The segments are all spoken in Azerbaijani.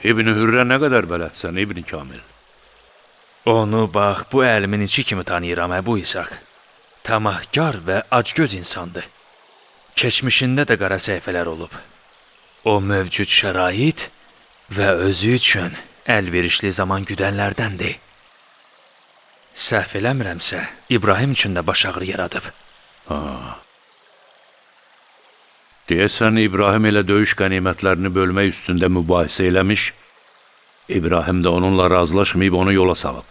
İbn Hürrə nə qədər bələdsən, İbn Kamil? Onu bax, bu əlimin içi kimi tanıyıram, Əbu İshaq. Tamahkar və acgöz insandır. Keçmişində də qara səhifələr olub. O mövcud şərait və özü üçün əlverişli zaman güdənlərdəndir. Səhv eləmirəmsə, İbrahim üçün də baş ağrı yaradıb. Deyəsən, İbrahim elə döyüş qənimətlərini bölmək üstündə mübahisə eləmiş, İbrahim də onunla razılaşmayıb onu yola salıb.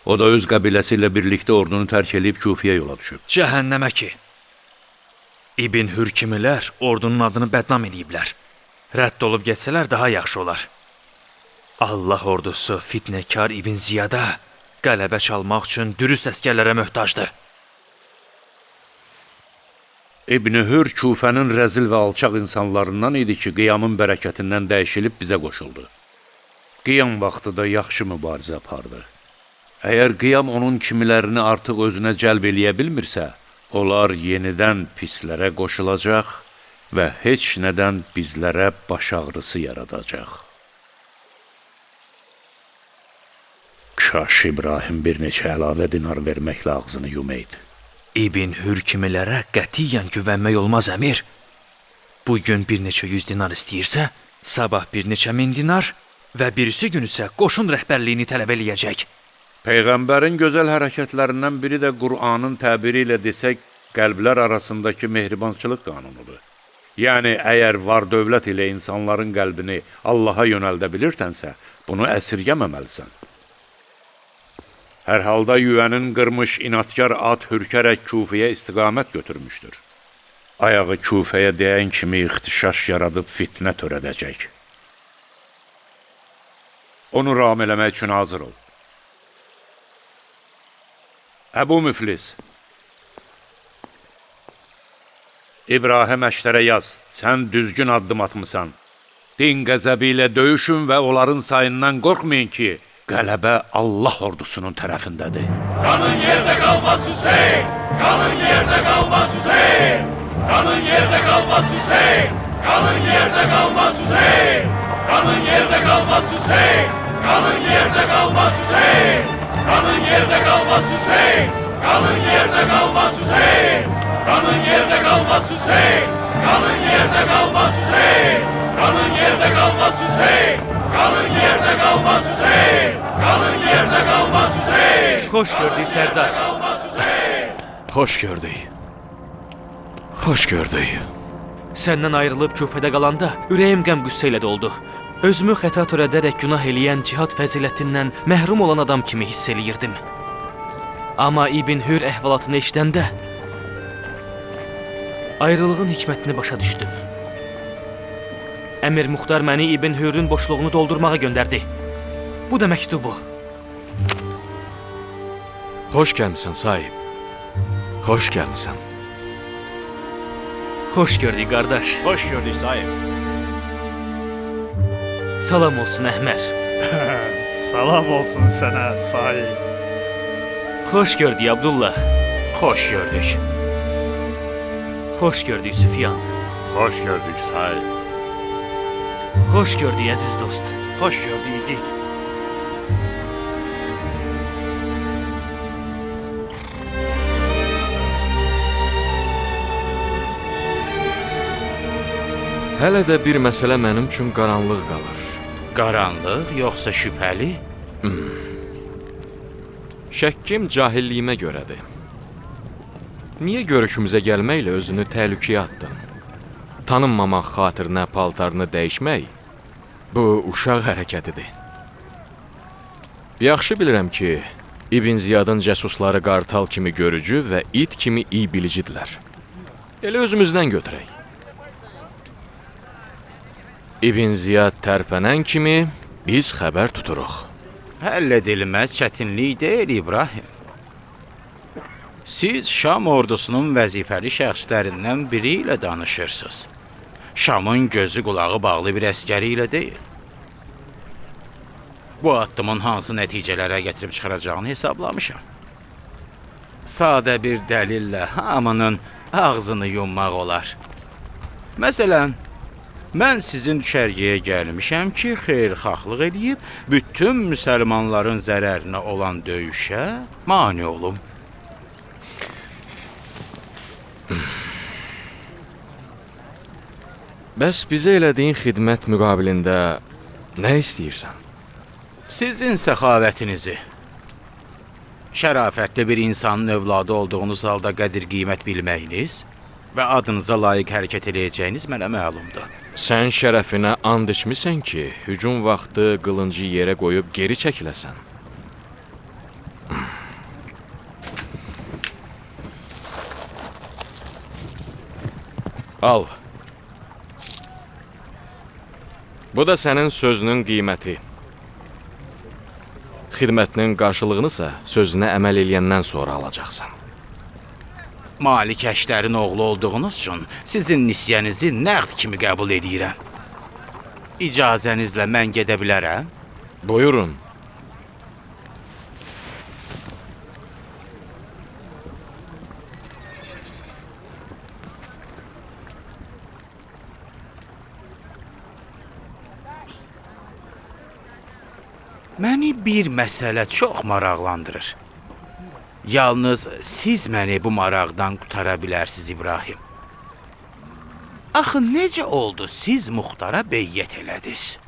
O da öz qəbiləsi ilə birlikdə ordunu tərk edib Kufiyə yola düşüb. Cəhənnəmə ki! İbn Hür kimilər ordunun adını bədnam eləyiblər. Rədd olub getsələr daha yaxşı olar. Allah ordusu fitnəkar İbn Ziyada qələbə çalmaq üçün dürüst əskərlərə möhtacdır. İbn Hür Kufənin rəzil və alçaq insanlarından idi ki, qiyamın bərəkətindən dəyişilib bizə qoşuldu. Qiyam vaxtı da yaxşı mübarizə apardı. Əgər qiyam onun kimilərini artıq özünə cəlb eləyə bilmirsə, onlar yenidən pislərə qoşulacaq və heç nədən bizlərə baş ağrısı yaradacaq. Kaş İbrahim bir neçə əlavə dinar verməklə ağzını yumaydı. İbn Hür kimilərə qətiyyən güvənmək olmaz, əmir. Bugün bir neçə 100 dinar istəyirsə, sabah bir neçə 1000 dinar və birisi gün isə qoşun rəhbərliyini tələb eləyəcək. Peyğəmbərin gözəl hərəkətlərindən biri də Qur'anın təbiri ilə desək, qəlblər arasındakı mehribançılıq qanunudur. Yəni, əgər var dövlət ilə insanların qəlbini Allaha yönəldə bilirsənsə, bunu əsirgəməməlisən. Hər halda yüyənin qırmış inatkar at hürkərək Kufiyə istiqamət götürmüşdür. Ayağı Kufəyə deyən kimi ixtişaş yaradıb fitnə törədəcək. Onu ram eləmək üçün hazır ol. Əbu Müflis, İbrahim Əştərə yaz, sən düzgün addım atmısan. Din qəzəbi ilə döyüşün və onların sayından qorxmayın ki, qələbə Allah ordusunun tərəfindədir. Qanın yerdə qalmaz Hüseyin! Qanın yerdə qalmaz Hüseyin! Qanın yerdə qalmaz Hüseyin! Qanın yerdə qalmaz Hüseyin! Qanın yerdə qalmaz Hüseyin! Qanın yerdə qalmaz Hüseyin! Qanın yerdə qalmaz Hüseyin! Qanın yerdə qalmaz Hüseyin! Qanın yerdə qalmaz Hüseyin! Qanın yerdə qalmaz Hüseyin! Qanın yerdə qalmaz Hüseyin! Qanın yerdə qalmaz Hüseyin! Qanın yerdə qalmaz Hüseyin! Xoş gördük, Sərdar. Xoş gördük. Xoş gördük. Səndən ayrılıb Küfədə qalanda ürəyim qəm-qüssə ilə doldu. Özümü xəta törədərək günah eləyən cihad fəzilətindən məhrum olan adam kimi hiss eləyirdim. Amma İbn Hür əhvalatını eşidəndə ayrılığın hikmətini başa düşdüm. Əmir Muxtar məni İbn Hürün boşluğunu doldurmağa göndərdi. Bu da məktubu. Xoş gəlmisən, sahib. Xoş gəlmisən. Xoş gördük, qardaş. Xoş gördük, sahib. Salam olsun, Əhmər. Salam olsun sənə, sahib. Xoş gördük, Abdullah. Xoş gördük. Xoş gördük, Süfyan. Xoş gördük sahib. Xoş gördük, əziz dost. Xoş gördük yiğit. Hələ də bir məsələ mənim üçün qaranlıq qalır. Qaranlıq yoxsa şübhəli? Şəkkim cahilliyimə görədir. Niyə görüşümüzə gəlməklə özünü təhlükəyə atdın? Tanınmamaq xatirinə paltarını dəyişmək, bu uşaq hərəkətidir. Yaxşı bilirəm ki, İbn Ziyadın cəsusları qartal kimi görücü və it kimi iyi bilicidirlər. Elə özümüzdən götürək. İbn Ziyad tərpənən kimi biz xəbər tuturuq. Həll edilməz çətinlik deyil, İbrahim. Siz Şam ordusunun vəzifəli şəxslərindən biri ilə danışırsınız. Şamın gözü qulağı bağlı bir əskəri ilə deyil. Bu addımın hansı nəticələrə gətirib çıxaracağını hesablamışam. Sadə bir dəlillə hamının ağzını yummaq olar. Məsələn, Mən sizin düşərgəyə gəlmişəm ki, xeyirxahlıq eləyib bütün müsəlmanların zərərinə olan döyüşə mane olum. Bəs bizə elədiyin xidmət müqabilində nə istəyirsən? Sizin səxavətinizi, şərafətli bir insanın övladı olduğunuz halda qədir-qiymət bilməyiniz və adınıza layiq hərəkət eləyəcəyiniz mənə məlumdur. Sən şərəfinə and içmisən ki, hücum vaxtı qılıncı yerə qoyub geri çəkiləsən. Al. Bu da sənin sözünün qiyməti. Xidmətinin qarşılığını isə sözünə əməl eləyəndən sonra alacaqsan. Malik Əşdərin oğlu olduğunuz üçün sizin nisyənizi nəqd kimi qəbul edirəm. İcazənizlə mən gedə bilərəm? Buyurun. Məni bir məsələ çox maraqlandırır. Yalnız siz məni bu maraqdan qutara bilərsiniz, İbrahim. Axı necə oldu siz Muxtara beyyət elədiniz?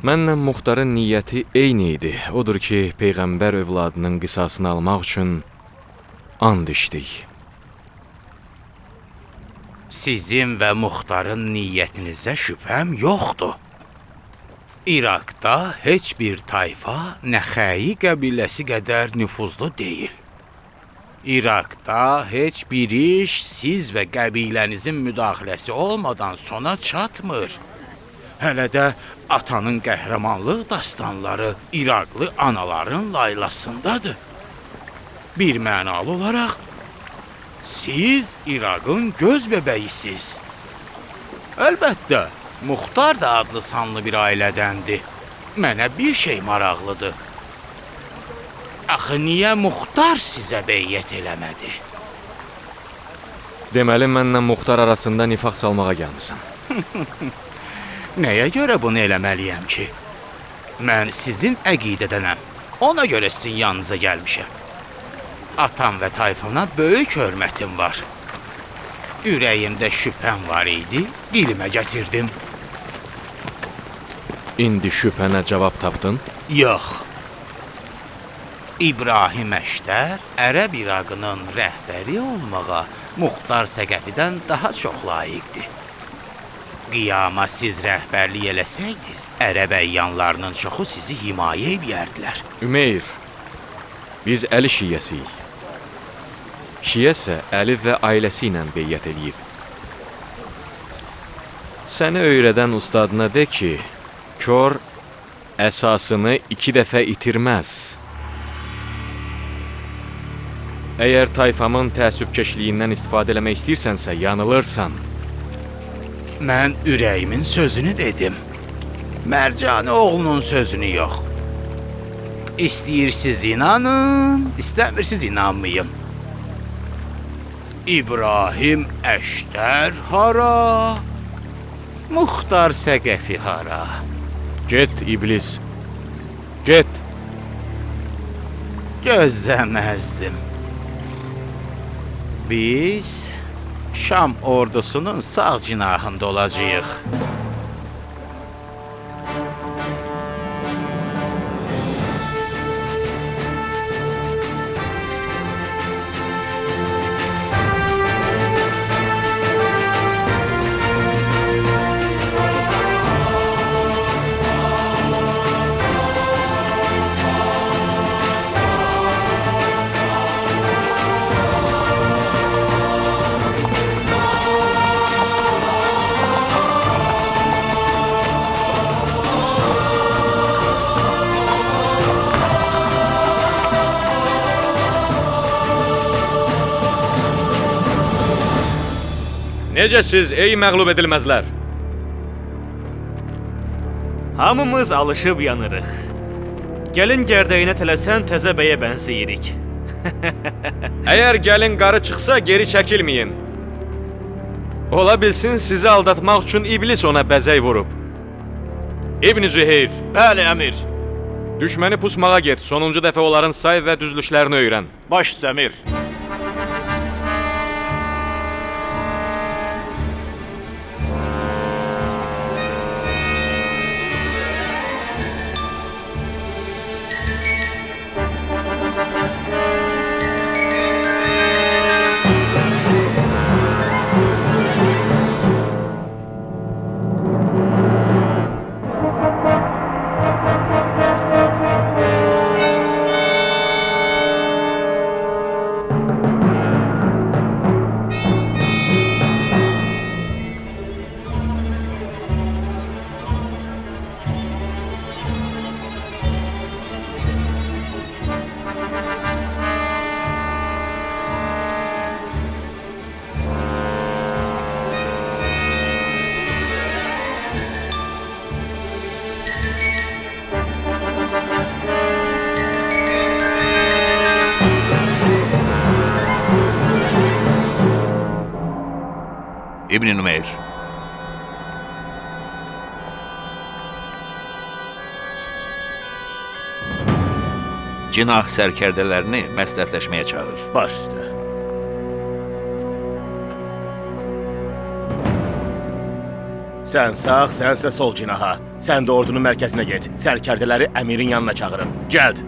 Mənlə Muxtarın niyyəti eyni idi. Odur ki, Peyğəmbər övladının qisasını almaq üçün and içdik. Sizin və Muxtarın niyyətinizə şübhəm yoxdur. İraqda heç bir tayfa Nəxəyi qəbiləsi qədər nüfuzlu deyil. İraqda heç bir iş siz və qəbilənizin müdaxiləsi olmadan sona çatmır. Hələ də atanın qəhrəmanlıq dastanları İraqlı anaların laylasındadır. Bir mənalı olaraq, siz İraqın göz bəbəyisiz. Əlbəttə, Muxtar da adlı sanlı bir ailədəndir. Mənə bir şey maraqlıdır. Axı niyə Muxtar sizə beyyət eləmədi? Deməli, mənlə Muxtar arasında nifaq salmağa gəlmisən. Nəyə görə bunu eləməliyəm ki? Mən sizin əqidədənəm. Ona görə sizin yanınıza gəlmişəm. Atam və tayfana böyük hörmətim var. Ürəyimdə şübhəm var idi, dilimə gətirdim. İndi şübhənə cavab tapdın? Yox. İbrahim Əşdər Ərəb İraqının rəhbəri olmağa Muxtar Səqəfidən daha çox layiqdir. Qiyama siz rəhbərlik eləsəydiniz, Ərəb əyyanlarının çoxu sizi himayə eləyərdilər. Ümeyr, biz Əli şiyyəsiyik. Şiyə isə Əli və ailəsi ilə beyyət eləyib. Səni öyrədən ustadına de ki, kör əsasını 2 dəfə itirməz. Əgər tayfamın təəssübkeşliyindən istifadə eləmək istəyirsənsə, yanılırsan. Mən ürəyimin sözünü dedim. Mərcani oğlunun sözünü yox. İstəyirsiz inanın, istəmirsiz inanmayın. İbrahim Əşdər hara? Muxtar Səqəfi hara? Get, iblis. Get. Gözləməzdim. Biz Şam ordusunun sağ cinahında olacağıq. Necəsiz, ey məğlub edilməzlər? Hamımız alışıb yanırıq. Gəlin gərdəyinə tələsən təzə bəyə bənzəyirik. Əgər gəlin qarı çıxsa geri çəkilməyin. Ola bilsin sizi aldatmaq üçün iblis ona bəzək vurub. İbn Züheyr, Bəli, əmir. düşməni pusmağa get. Sonuncu dəfə onların say və düzlüşlərini öyrən. Baş üstə, əmir. İbn Nümeyr. Cinah sərkərdələrini məsləhətləşməyə çağır. Baş üstə. Sən sağ, sənsə sol cinaha. Sən də ordunun mərkəzinə get. Sərkərdələri əmirin yanına çağırın. Gəld.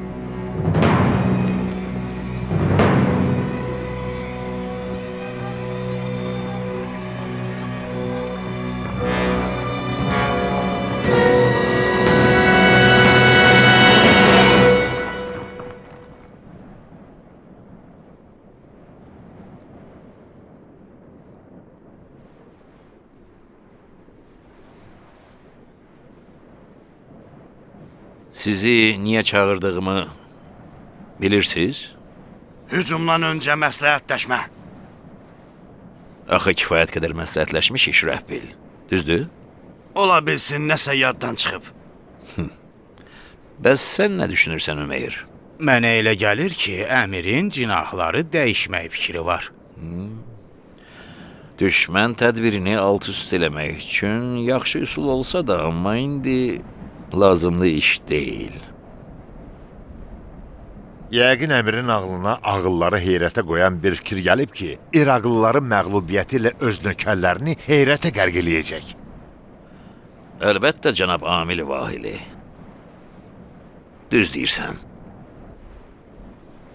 Sizi niyə çağırdığımı bilirsiniz? Hücumdan öncə məsləhətləşmə. Axı kifayət qədər məsləhətləşmişik Şürəhbil. Düzdür? Ola bilsin nəsə yaddan çıxıb. Bəs sən nə düşünürsən Ümeyr? Mənə elə gəlir ki, əmirin cinahları dəyişmək fikri var. Düşmən tədbirini alt-üst eləmək üçün yaxşı üsul olsa da, amma indi lazımlı iş deyil. Yəqin əmirin ağlına ağılları heyrətə qoyan bir fikir gəlib ki, İraqlıların məğlubiyyəti ilə öz nökərlərini heyrətə qərq eləyəcək. Əlbəttə, cənab Amil Vahili. Düz deyirsən.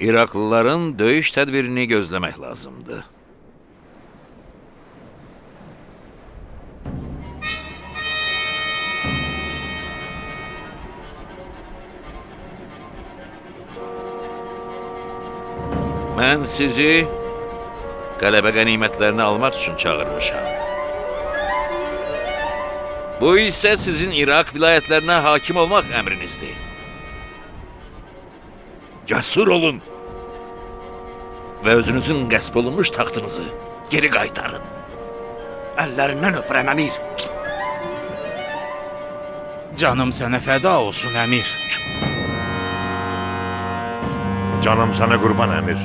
İraqlıların döyüş tədbirini gözləmək lazımdır. Mən sizi qələbə qənimətlərini almaq üçün çağırmışam. Bu isə sizin İraq vilayətlərinə hakim olmaq əmrinizdir. Cəsur olun və özünüzün qəsb olunmuş taxtınızı geri qaytarın. Əllərindən öpürəm, əmir. Canım sənə fəda olsun, əmir. Canım sana qurban əmir.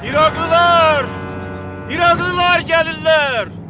İraqlılar! İraqlılar gəlirlər!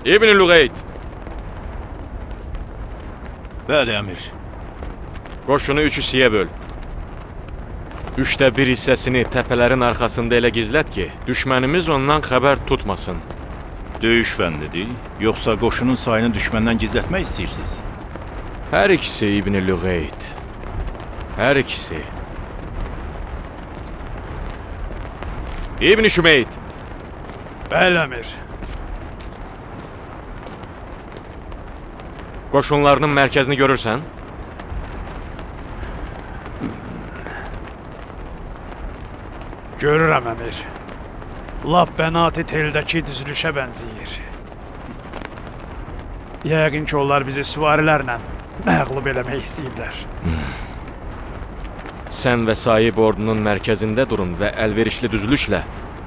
İbn Lüqeyd, Bəli, əmir. qoşunu 3 hissəyə böl. 1/3 hissəsini təpələrin arxasında elə gizlət ki, düşmənimiz ondan xəbər tutmasın. Döyüş fənnidir, yoxsa qoşunun sayını düşməndən gizlətmək istəyirsiniz? Hər ikisi İbn Lüqeyd. Hər ikisi. İbn Şümeyd, Bəli əmir. qoşunlarının mərkəzini görürsən? Görürəm əmir. Lap Bənati teldəki düzülüşə bənzəyir. Yəqin ki, onlar bizi süvarilərlə məğlub eləmək istəyirlər. Sən və sahib ordunun mərkəzində durun və əlverişli düzülüşlə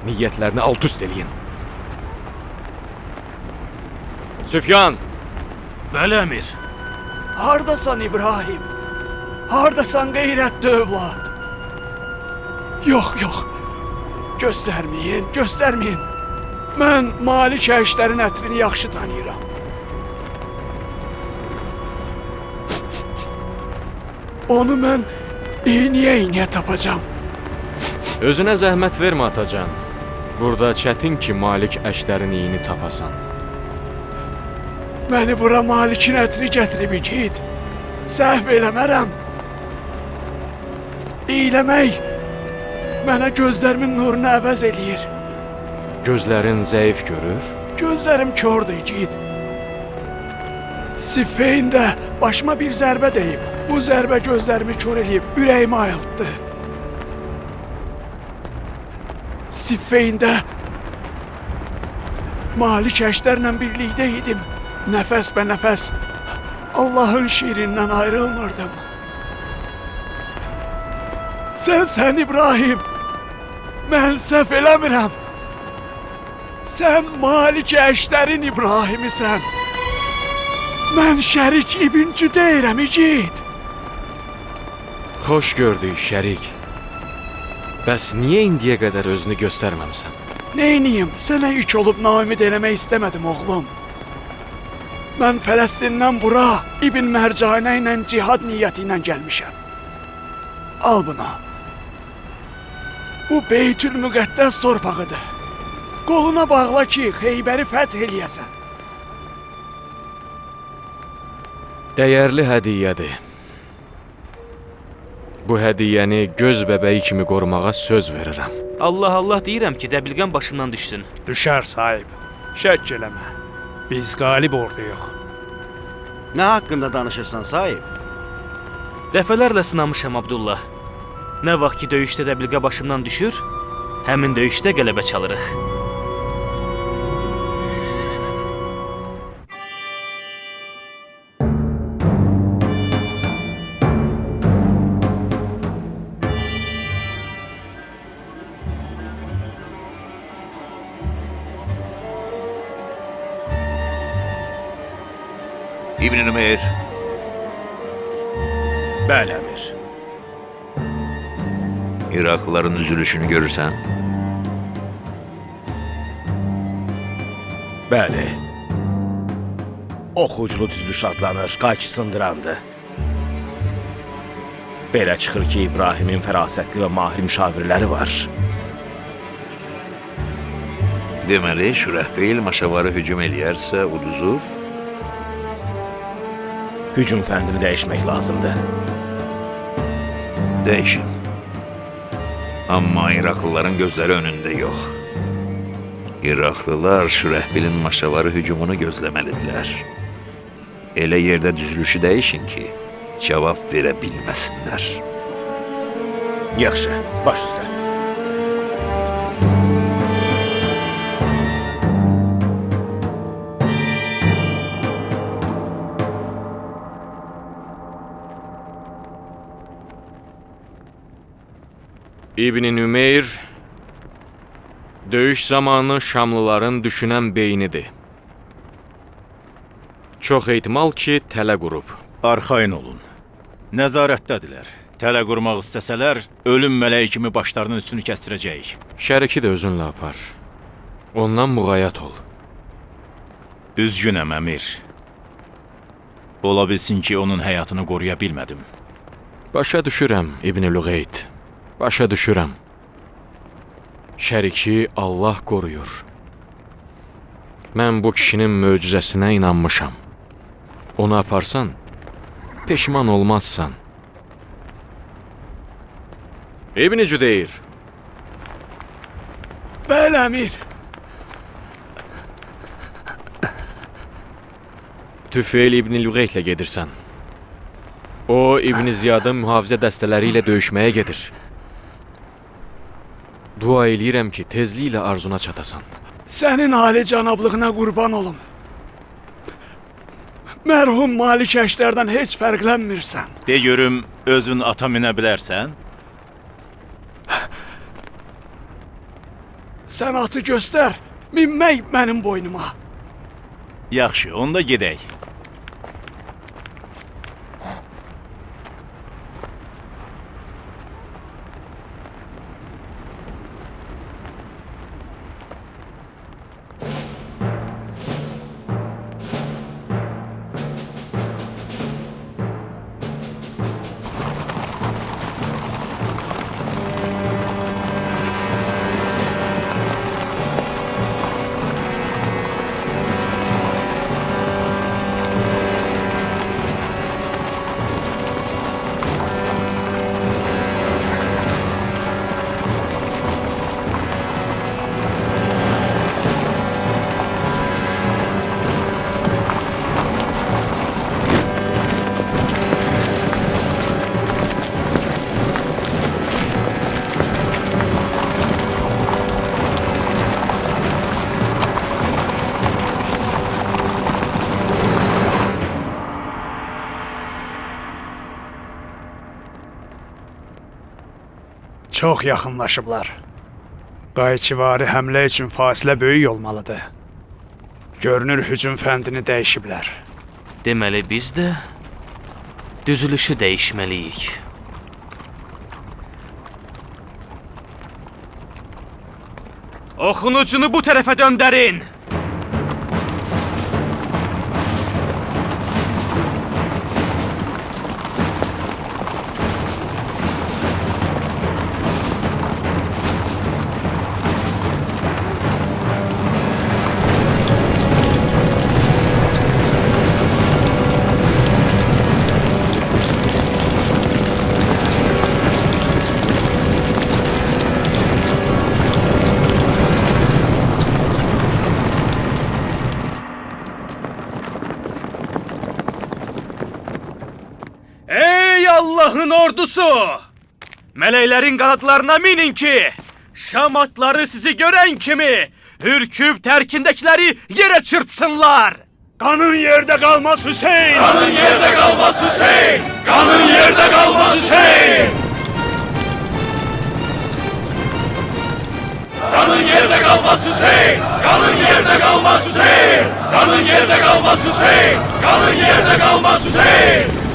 niyyətlərini alt-üst eləyin. Süfyan, Bəli, əmir. Hardasan İbrahim? Hardasan qeyrətli övlad? Yox, yox. Göstərməyin, göstərməyin. Mən Malik əşlərin ətrini yaxşı tanıyıram. Onu mən eyniyə tapacam. özünə zəhmət vermə atacan. Burada çətin ki, Malik əşlərin iyini tapasan. Məni bura Malikin ətini gətirib igid. Səhv eləmərəm. İyləmək mənə gözlərimin nurunu əvəz eləyir. Gözlərin zəif görür. Gözlərim kördür igid. Siffeyndə başıma bir zərbə deyib. Bu zərbə gözlərimi kör eləyib, ürəyimi ayıltdı. Siffeyndə Malik əşlərlə birlikdə idim. Nəfəs bə nəfəs Allahın şiirindən ayrılmırdım. Sən İbrahim, mən səhv eləmirəm. Sən Malik əşlərin İbrahimisən. Mən Şərik İbn Cüdeyrəm igid. Xoş gördük, şərik. Bəs niyə indiyə qədər özünü göstərməmsən? Neyniyim, sənə yük olub naümid eləmək istəmədim, oğlum. Mən Fələstindən bura İbn Mərcanə ilə cihad niyyəti ilə gəlmişəm. Al bunu. Bu Beytül Müqəddəs torpağıdır. Qoluna bağla ki, Xeybəri fəth eləyəsən. Dəyərli hədiyyədir. Bu hədiyyəni göz bəbəyi kimi qorumağa söz verirəm. Allah Allah deyirəm ki, dəbilqən başımdan düşsün. Düşər sahib, şək eləmə. Biz qalib orduyuq. Nə haqqında danışırsan sahib? Dəfələrlə sınamışam Abdullah. Nə vaxt ki döyüşdə dəbilqə başımdan düşür, həmin döyüşdə qələbə çalırıq. İbn Ömer, Bəli, əmir. İraqlıların üzülüşünü görürsən? Bəli. Oxuculu düzülüş adlanır, qayçı sındırandır. Belə çıxır ki, İbrahimin fərasətli və mahir müşavirləri var. Deməli, Şürəhbeyl maşavarı hücum eləyərsə uduzur? Hücum fəndini dəyişmək lazımdır. Dəyişin. Amma İraqlıların gözləri önündə yox. İraqlılar Şürəhbilin maşavarı hücumunu gözləməlidirlər. Elə yerdə düzülüşü dəyişin ki, cavab verə bilməsinlər. Yaxşı, baş üstə. İbn Nümeyr döyüş zamanı Şamlıların düşünən beynidir. Çox ehtimal ki, tələ qurub. Arxayın olun. Nəzarətdədirlər. Tələ qurmaq istəsələr, ölüm mələyi kimi başlarının üstünü kəstirəcəyik. Şəriki də özünlə apar. Ondan müğayət ol. Üzgünəm əmir. Ola bilsin ki, onun həyatını qoruya bilmədim. Başa düşürəm İbn Lüğeyt. Başa düşürəm. Şəriki Allah qoruyur. Mən bu kişinin möcüzəsinə inanmışam. Onu aparsan, peşman olmazsan. İbn Cüdeyr, Bəli, əmir. Tüfeil İbn Lüğeytlə gedirsən. O, İbn Ziyadın mühafizə dəstələri ilə döyüşməyə gedir. Dua eləyirəm ki, tezliklə arzuna çatasan. Sənin ali canablığına qurban olum. Mərhum Malik Əşlərdən heç fərqlənmirsən. De görüm, özün ata minə bilərsən? Sən atı göstər, minmək mənim boynuma. Yaxşı, onda gedək. Çox yaxınlaşıblar. Qayçıvari həmlə üçün fasilə böyük olmalıdır. Görünür hücum fəndini dəyişiblər. Deməli biz də düzülüşü dəyişməliyik. Oxun ucunu bu tərəfə döndərin! Allah'ın ordusu! Mələklərin qanadlarına minin ki, Şam atları sizi görən kimi ürküb tərkindəkiləri yerə çırpsınlar! Qanın yerdə qalmaz Hüseyn! Qanın yerdə qalmaz Hüseyn! Qanın yerdə qalmaz Hüseyn! Qanın yerdə qalmaz Hüseyn! Qanın yerdə qalmaz Hüseyn! Qanın yerdə qalmaz Hüseyn! Qanın yerdə qalmaz Hüseyn!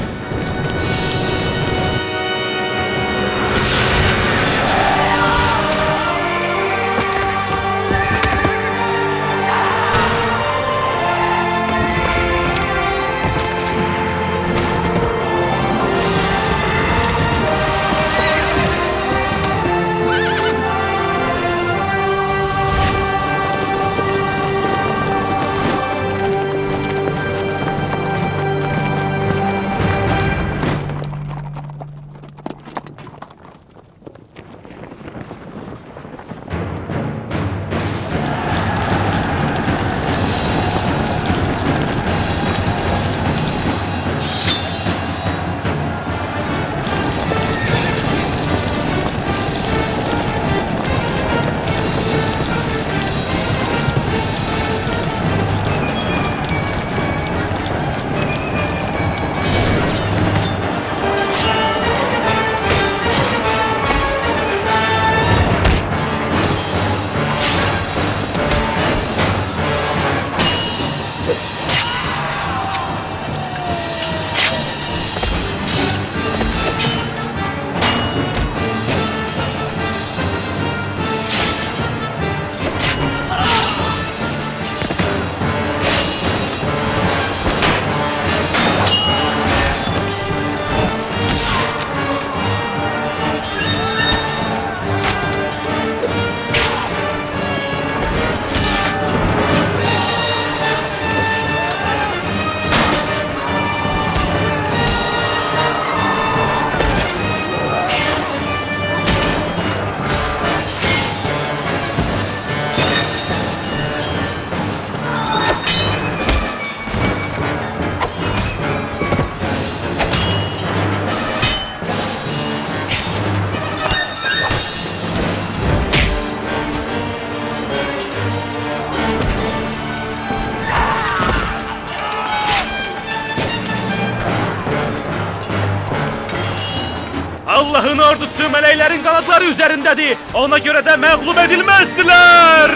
Allah'ın ordusu mələklərin qanadları üzərindədir. Ona görə də məğlub edilməzdilər.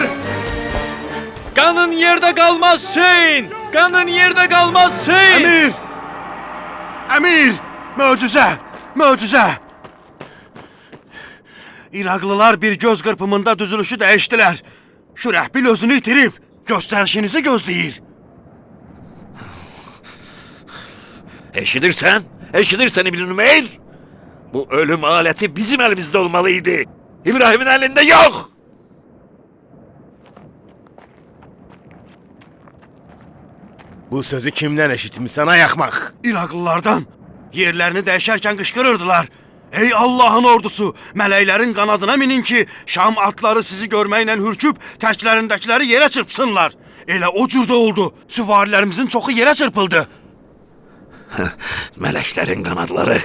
Qanın yerdə qalmaz Hüseyin. Qanın yerdə qalmaz Hüseyin. Əmir! Əmir! Möcüzə! Möcüzə! İraqlılar bir göz qırpımında düzülüşü dəyişdilər. Şürəhbil özünü itirib, göstərişinizi gözləyir. Eşidirsen? Eşidirsen İbn Nümeyr? Bu ölüm aleti bizim elimizde olmalıydı. İbrahim'in elinde yok. Bu sözü kimdən eşitmisən ayaqmaq? İraqlılardan. Yerlərini dəyişərkən qışqırırdılar. Ey Allahın ordusu, mələklərin qanadına minin ki, Şam atları sizi görməklə hürküb, təklərindəkiləri yerə çırpsınlar. Elə o cürdə oldu. Süvarilərimizin çoxu yerə çırpıldı. Meleklerin kanatları.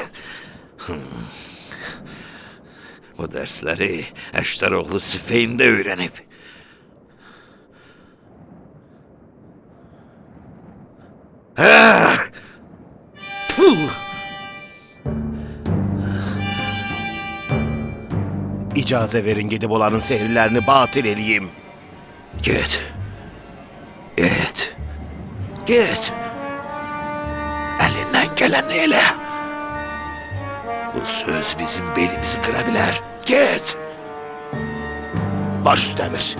Bu dersleri Eşteroğlu Sifeyn'de öğrenip İcazə verin gedib onların sehirlərini batil eləyim. Git. Git. Git. Elinden geleni eyle. Bu söz bizim belimizi kırabilir. Git. Baş üstə əmir.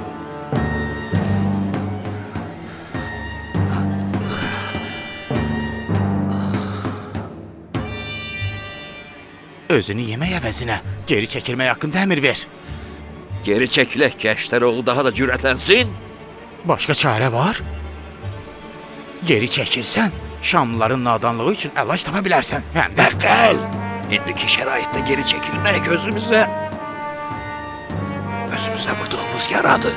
Özünü yemək əvəzinə geri çəkilmək haqqında əmir ver. Geri çekilek ki Eşteroğlu daha da cüretlensin. Başqa çarə var? Geri çəkilsən, Şamlıların nadanlığı üçün əlac tapa bilərsən. Həm də Gel. İndiki şeraitte geri çekilmek özümüze vurduğumuz yaradı.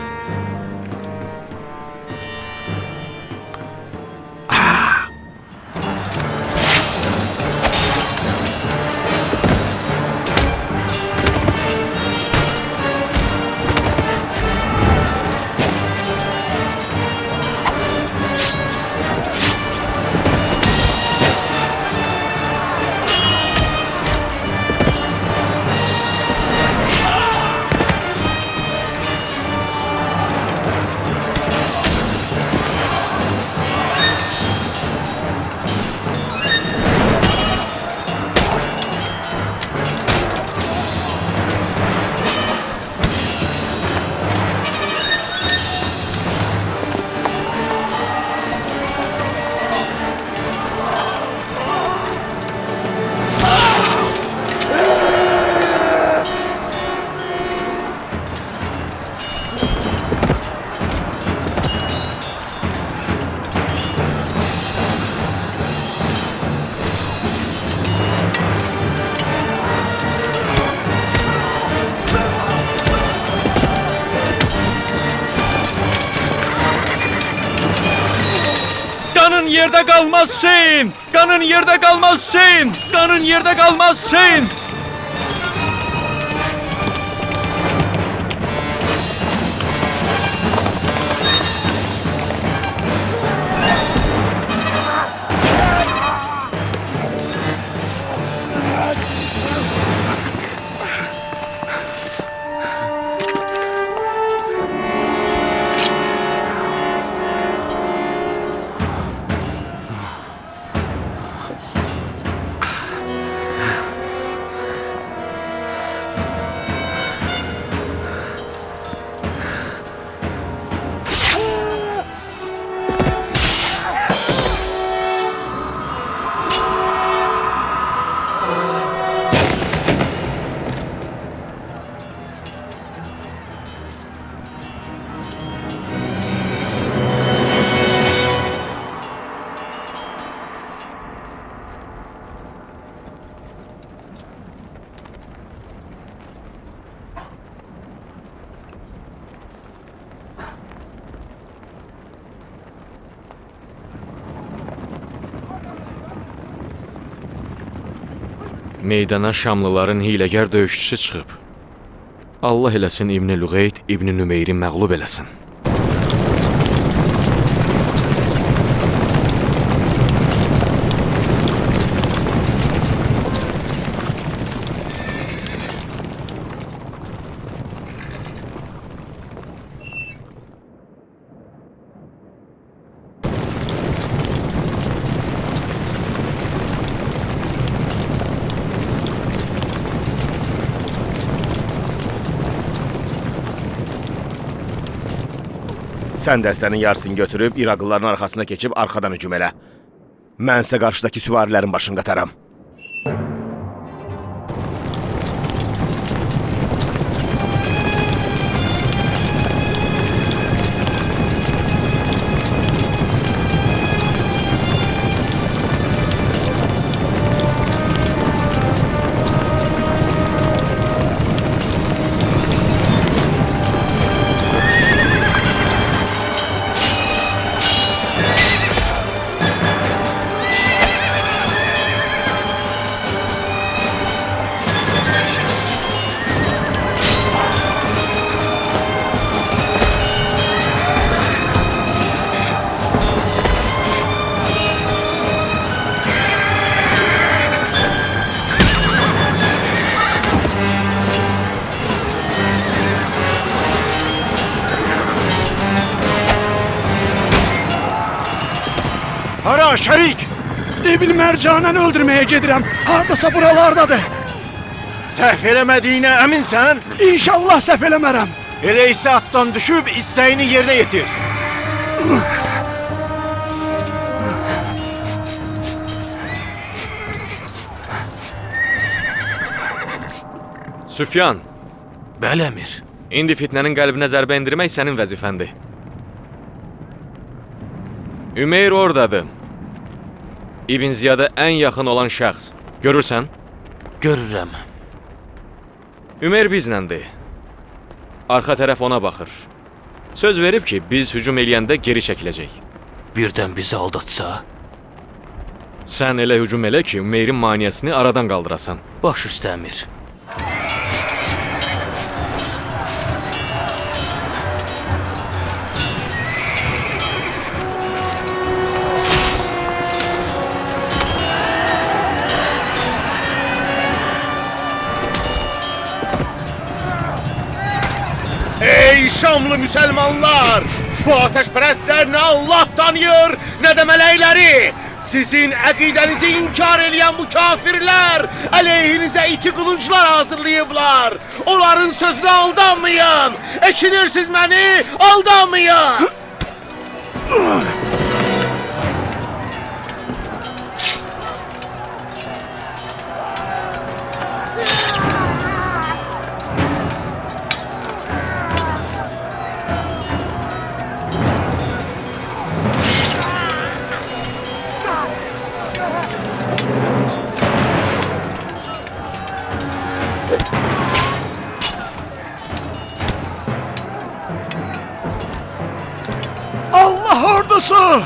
Qanın yerdə qalmaz Hüseyin! Qanın yerdə qalmaz Hüseyin! Qanın yerdə qalmaz Hüseyin! Meydana Şamlıların hiləgər döyüşçüsü çıxıb. Allah eləsin İbn Lüğeyd İbn Nümeyri məğlub eləsin. Sən dəstənin yarısını götürüb İraqlıların arxasına keçib arxadan hücum elə. Mən isə qarşıdakı süvarilərin başını qataram. Hara şərik? İbn Mərcanəni öldürməyə gedirəm. Hardasa buralardadır. Səhv eləmədiyinə əminsən? İnşallah səhv eləmərəm. Elə isə atdan düşüb istəyini yerinə yetir. Süfyan, Bəli, əmir. indi fitnənin qəlbinə zərbə endirmək sənin vəzifəndir. Ümeyr oradadır. İbn Ziyada ən yaxın olan şəxs. Görürsən? Görürəm. Ümeyr bizləndir. Arxa tərəf ona baxır. Söz verib ki, biz hücum eləyəndə geri çəkiləcək. Birdən bizi aldatsa, Sən elə hücum elə ki, Ümeyrin maneəsini aradan qaldırasan. baş üstə əmir. Ey Şamlı müsəlmanlar! Bu ateşpərəstlər nə Allah tanıyır, nə də mələkləri! Sizin əqidənizi inkar eləyən bu kafirlər əleyhinizə iti qılınclar hazırlayıblar. Onların sözünə aldanmayın! Eşidirsiniz məni? Aldanmayın! Allah ordusu!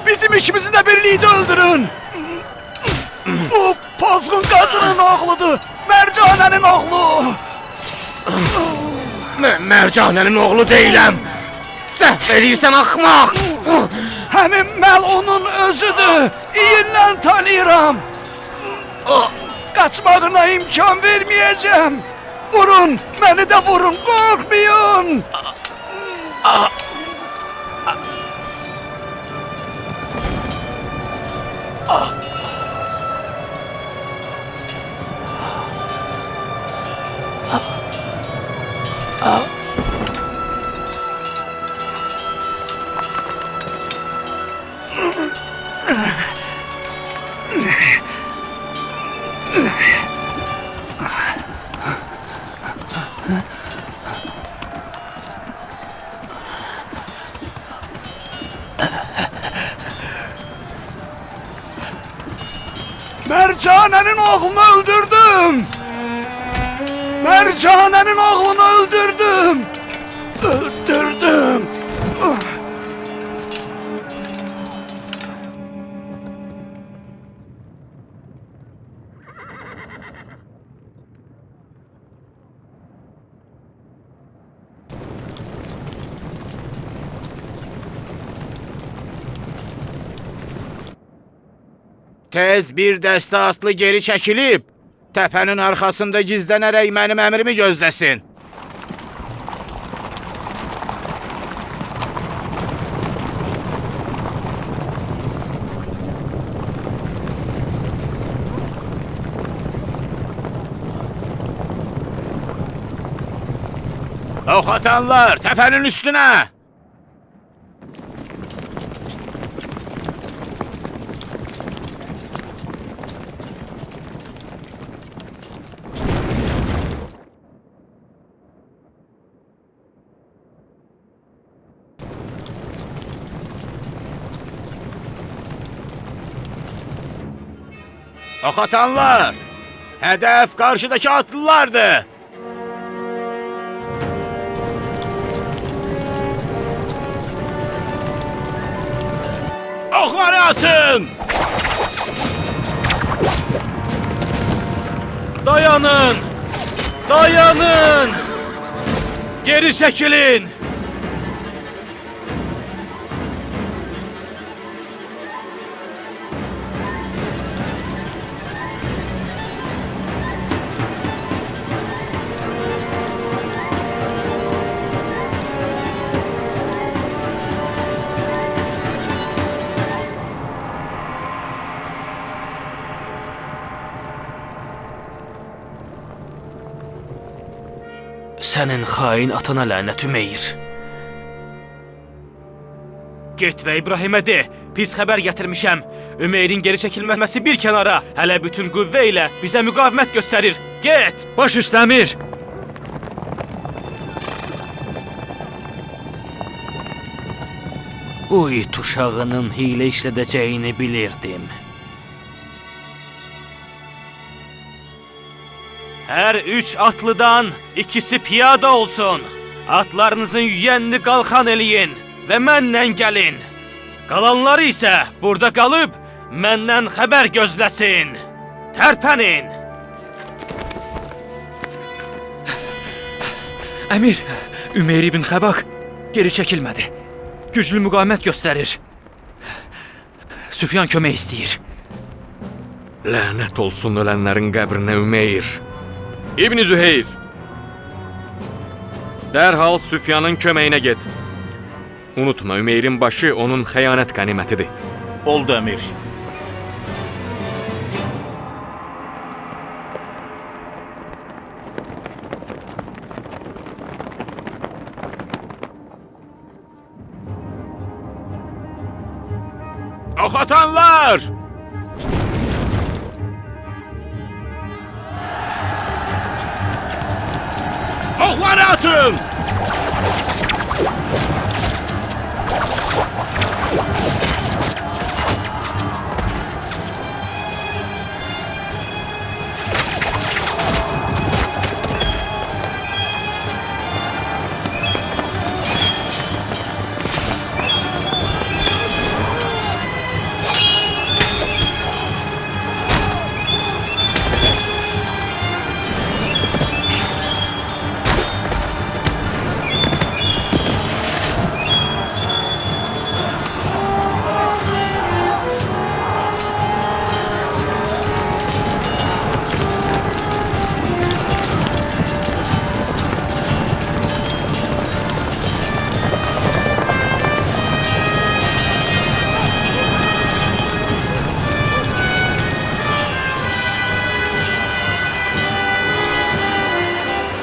Bizim ikimizi de birlikte öldürün! Bu pozğun kadının oğludur! Mercane'nin oğlu! Mən Mərcanənin oğlu deyiləm! Səhv eləyirsən axmaq! Həmin məl onun özüdür! İyindən tanıyıram! Kaçmağına imkan vermeyeceğim! Vurun! Beni de vurun! Korkmayın! Mercane'nin oğlunu öldürdüm! Mercane'nin oğlunu öldürdüm! Öldürdüm! Tez bir dəstə atlı geri çəkilib, təpənin arxasında gizlənərək mənim əmrimi gözləsin. Ox atanlar, təpənin üstünə! Ox atanlar! Hədəf qarşıdakı atlılardır! Oxları atın! Dayanın! Dayanın! Geri çəkilin! Sənin xain atana lənət Ümeyr. Get və İbrahimə de, pis xəbər gətirmişəm. Ümeyrin geri çəkilməməsi bir kənara, hələ bütün qüvvə ilə bizə müqavimət göstərir. Get! Baş üstə əmir! Bu it uşağının hiylə işlədəcəyini bilirdim. Hər 3 atlıdan ikisi piyada olsun. Atlarınızın yüyənini qalxan eləyin və mənlə gəlin. Qalanları isə burada qalıb məndən xəbər gözləsin. Tərpənin! Əmir, Ümeyr ibn Xəbaq geri çəkilmədi. Güclü müqavimət göstərir. Süfyan kömək istəyir. Lənət olsun ölənlərin qəbrinə Ümeyr. İbn Züheyr, dərhal Süfyanın köməyinə get. Unutma, Ümeyrin başı onun xəyanət qənimətidir. Oldu əmir. Ox atanlar! Oxları atın!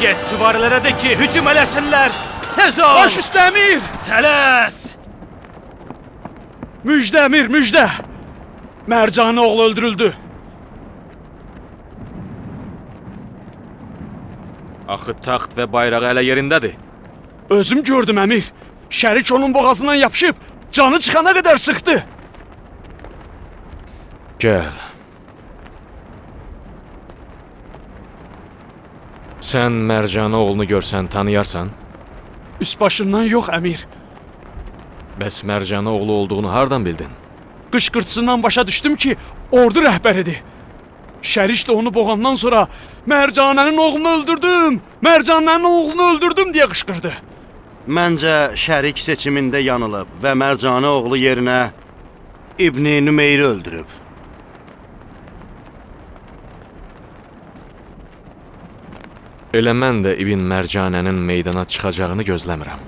Get süvarilərə de ki, hücum eləsinlər! Tez ol! Baş üstə əmir! Tələs! Müjdə əmir, müjdə! Mərcanı oğlu öldürüldü. Axı taxt və bayrağı hələ yerindədir. Özüm gördüm əmir. Şərik onun boğazından yapışıb, canı çıxana qədər sıxdı. Gəl. Sən Mərcanı oğlunu görsən tanıyarsan? Üst başından yox əmir. Bəs Mərcanı oğlu olduğunu hardan bildin? Qışqırtısından başa düşdüm ki, ordu rəhbəridir. Şərik də onu boğandan sonra Mərcanənin oğlunu öldürdüm, Mərcanənin oğlunu öldürdüm deyə qışqırdı. Məncə şərik seçimində yanılıb və Mərcanə oğlu yerinə İbn Nümeyri öldürüb. Elə mən də İbn Mərcanənin meydana çıxacağını gözləmirəm.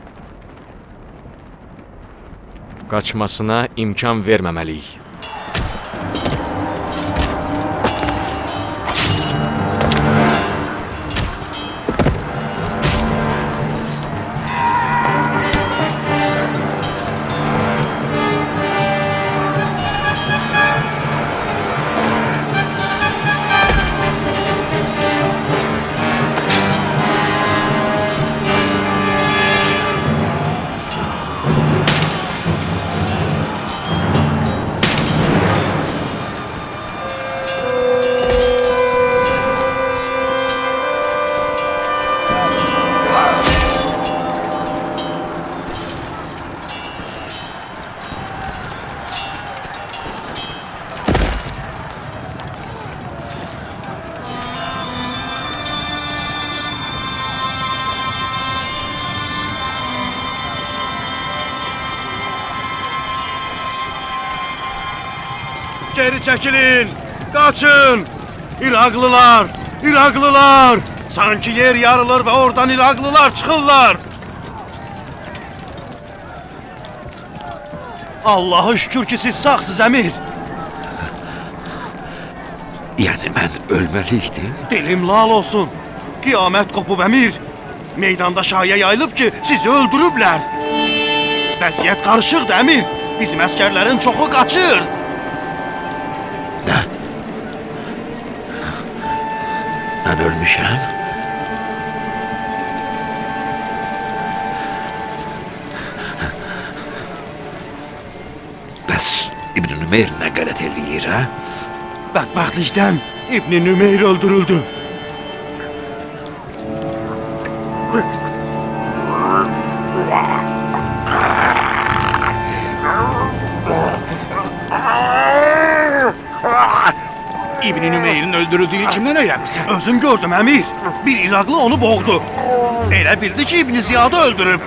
Qaçmasına imkan verməməliyik. Geri çəkilin! Qaçın! İraqlılar! İraqlılar! Sanki yer yarılır və oradan İraqlılar çıxırlar! Allah'a şükür ki siz sağsınız əmir! Yəni mən ölməliydim. Dilim lal olsun! Qiyamət qopub əmir! Meydanda şayə yayılıb ki, sizi öldürüblər! Vəziyyət qarışıqdır əmir! Bizim əskərlərin çoxu qaçır! Nə? Mən ölmüşəm? Bəs İbn Nümeyr nə qələt eləyir, hə? Bədbəxtlikdən İbn Nümeyr öldürüldü. İbn Nümeyrin öldürüldüyünü kimdən öyrənmisən? Özüm gördüm əmir. Bir İraqlı onu boğdu. Elə bildi ki İbn Ziyadı öldürüb.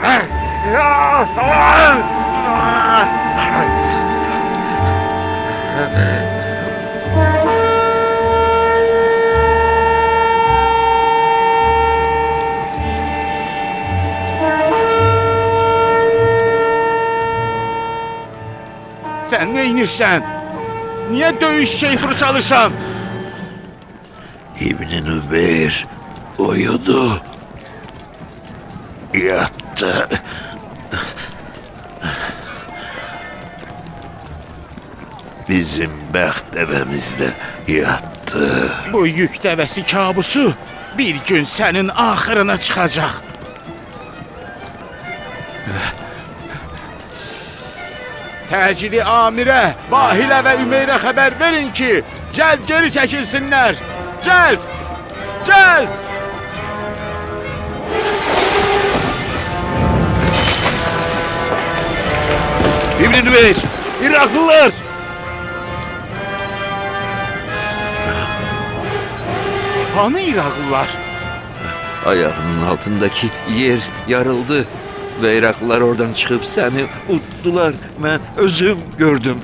Sən nə inirsən? Niyə döyüş şeyxuru çalırsan? İbn Nümeyr uyudu. Yattı. Bizim bəxt dəvəmizdə yatdı. Bu yük dəvəsi kabusu bir gün sənin axırına çıxacaq. Təcili amirə, Bahilə və Ümeyrə xəbər verin ki, cəld geri çəkilsinlər. Cəld! Cəld! İbn Nümeyr! İraqlılar! Hanı İraqlılar? Ayağının altındakı yer yarıldı və İraqlılar oradan çıxıb səni utdular. Mən özüm gördüm.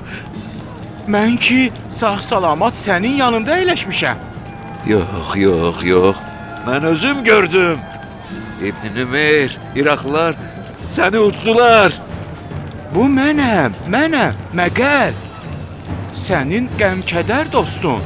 Mən ki, sağ-salamat sənin yanında əyləşmişəm. Yox, yox, yox. Mən özüm gördüm. İbn Nümeyr, İraqlılar səni utdular. Bu mənəm, Məqəl. Sənin qəm-kədər dostun.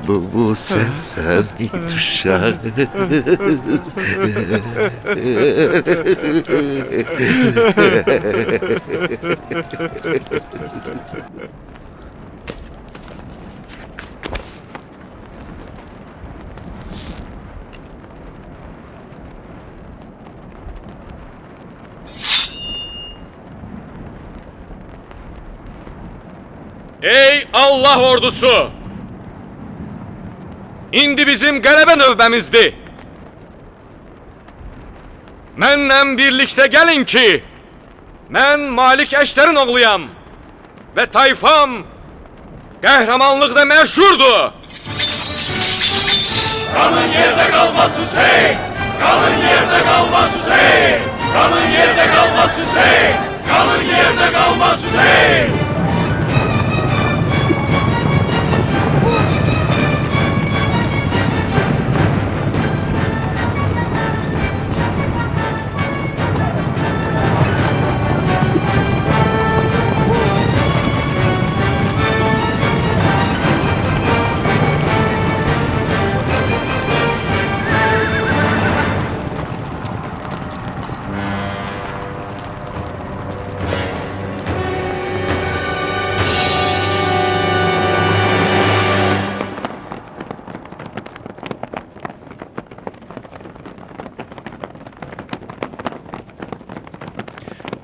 Bu sən it uşaq. Ey Allah ordusu! İndi bizim qələbə növbəmizdir. Mənlə birlikdə gəlin ki, mən Malik Əştərin oğluyam və tayfam qəhrəmanlıqda məşhurdur. Qanın yerdə qalmaz Hüseyn! Qanın yerdə qalmaz Hüseyn! Qanın yerdə qalmaz Hüseyn! Qanın yerdə qalmaz Hüseyn!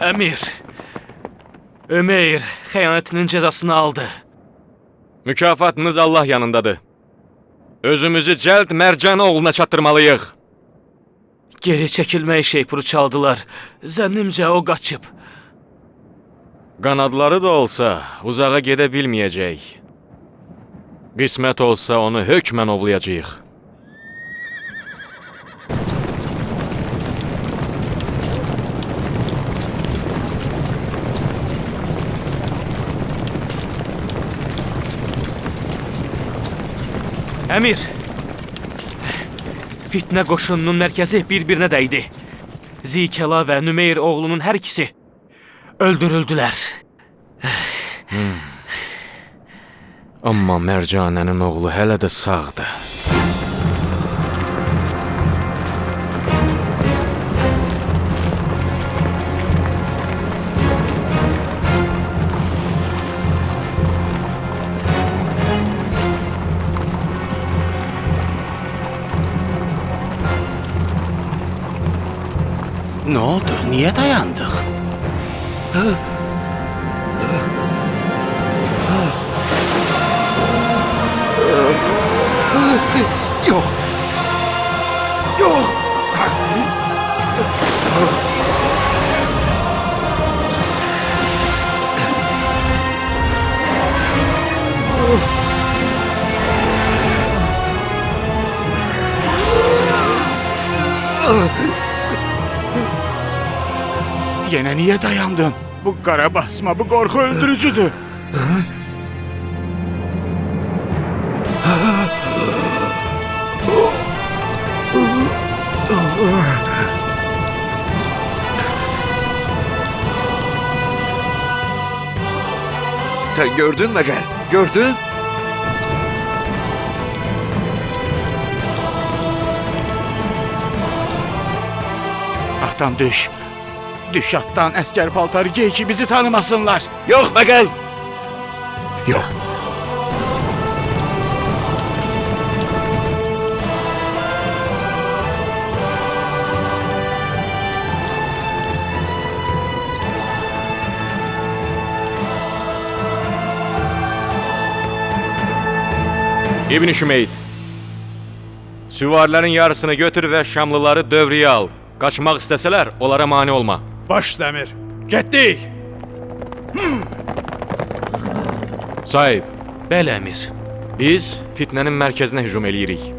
Əmir, Ömeyr xəyanətinin cəzasını aldı. Mükafatınız Allah yanındadır. Özümüzü cəld Mərcan oğluna çatdırmalıyıq. Geri çəkilmək şeypuru çaldılar. Zənnimcə o qaçıb. Qanadları da olsa uzağa gedə bilməyəcək. Qismət olsa onu hökmən ovlayacağıq. Əmir, fitnə qoşununun mərkəzi bir-birinə dəydi. Zikəla və Nümeyr oğlunun hər ikisi öldürüldülər. Amma Mərcanənin oğlu hələ də sağdır. Ne oldu? Niye dayandık? Yok. Yok. Yine niye dayandın? Bu qara basma, bu qorxu öldürücüdür. Sen gördün mü gel? Gördün? Attan düş. Düş attan, esker paltarı giy ki bizi tanımasınlar. Yok Megel. Yok. İbn Şümeyd, süvarilərin yarısını götür və Şamlıları dövriyə al. Qaçmaq istəsələr, onlara mane olma. Baş dəmir. Getdik. Sahib, Bəli, əmir. biz fitnənin mərkəzinə hücum eləyirik.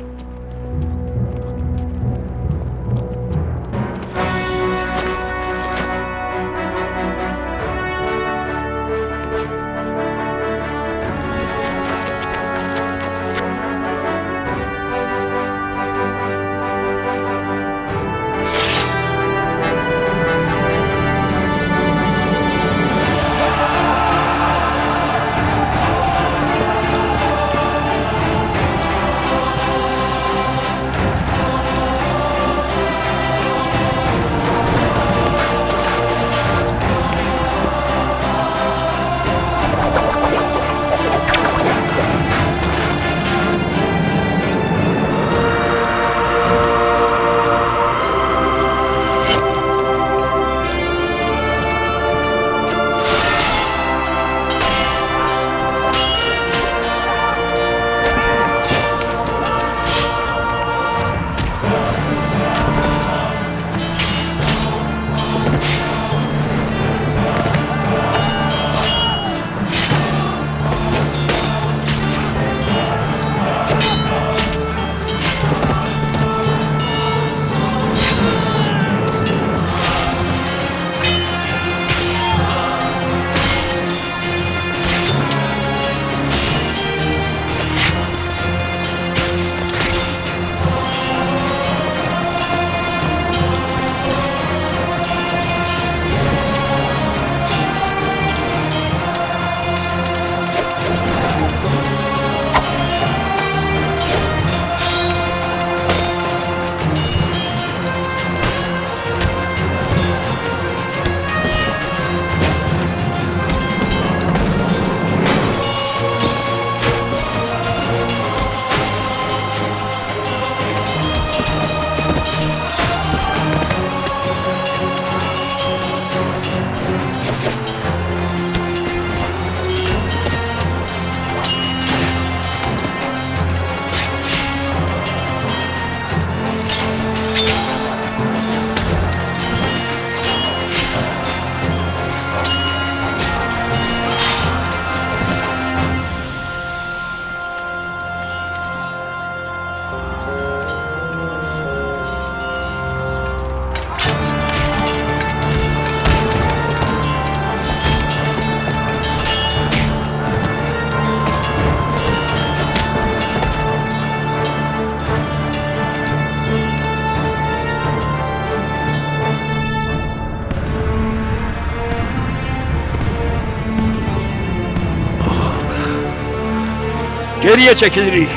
geriyə çəkilirik.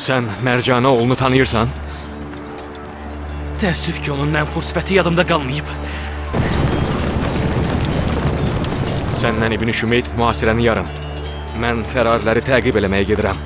Sən Mərcanə oğlunu tanıyırsan? Təəssüf ki, onun mənfur sifəti yadımda qalmayıb. Səndən İbn Şümeyt mühasirəni yarım. Mən fərariləri təqib eləməyə gedirəm.